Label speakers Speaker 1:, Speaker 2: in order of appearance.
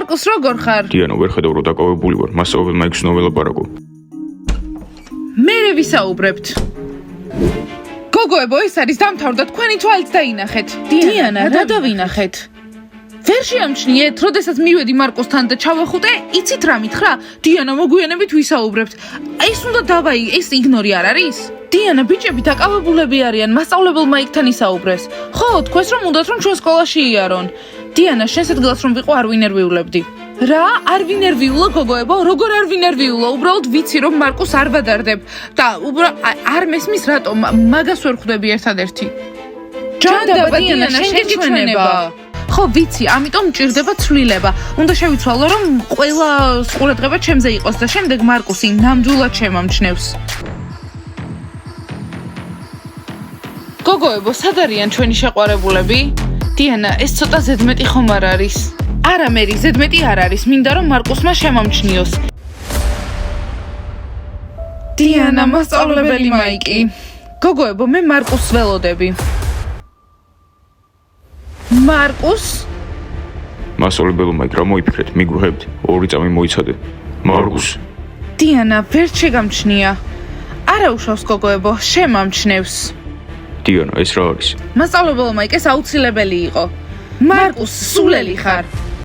Speaker 1: მარკუს, როგორ ხარ?
Speaker 2: დიანა, ვერ ხედავ, რომ დაკავებული ვარ. მასწავლებელმა იგრძნო ველაპარაკო.
Speaker 1: მე ვისაუბრებთ. გოგოებო, ეს არის დამთავრდა, თქვენი თვალით დაინახეთ. დიანა, რა დავინახეთ? ვერ შეამჩნიეთ, როდესაც მივედი მარკოსთან და ჩავეხუტე, იცით რა მითხრა? დიანა, მოგვიანებით ვისაუბრებთ. ეს უნდა დავაი, ეს იგნორი არ არის? დიანა, ბიჭები დაკავებულები არიან, მასწავლებელმა იქთან ისაუბრეს. ხო, თქვენს რომ უნდათ რომ ჩვენ სკოლაში იარონ. დიანა, შენს ადგილას რომ ვიყო, არ ვინერვიულებდი. რა? არ ვინერვიულა, გოგოებო? როგორ არ ვინერვიულა? უბრალოდ ვიცი რომ მარკუს არ ვადარდებ და არ მესმის რატომ მაგას ვერ ხვდები ერთადერთი. ჯანდაბა დიანა, შენ ჩვენება. ხო, ვიცი, ამიტომ მჭირდება ცვლილება. უნდა შევიცვალო, რომ ყველა ყურადღება ჩემზე იყოს და შემდეგ მარკუსი ნამდვილად შემამჩნევს. გოგოებო, სად არიან ჩვენი შეყვარებულები? დიანა, ეს ცოტა ზედმეტი ხომ არ არის? არა, მერი, ზედმეტი არ არის. მინდა რომ მარკუსმა შემამჩნიოს. დიანა, მასწავლებელი მაიკი. გოგოებო, მე მარკუსს ველოდები. მარკუს?
Speaker 2: მასწავლებელო მაიკ, რა მოიფიქრეთ? მიგვიღებთ? 2 წამი მოიცადე. მარკუს.
Speaker 1: დიანა, ვერ შეგამჩნია. არა უშავს, გოგოებო, შემამჩნევს.
Speaker 2: დიანა, ეს რა არის?
Speaker 1: მასწავლებელო მაიკ, ეს აუცილებელი იყო. მარკუს, სულელი ხარ.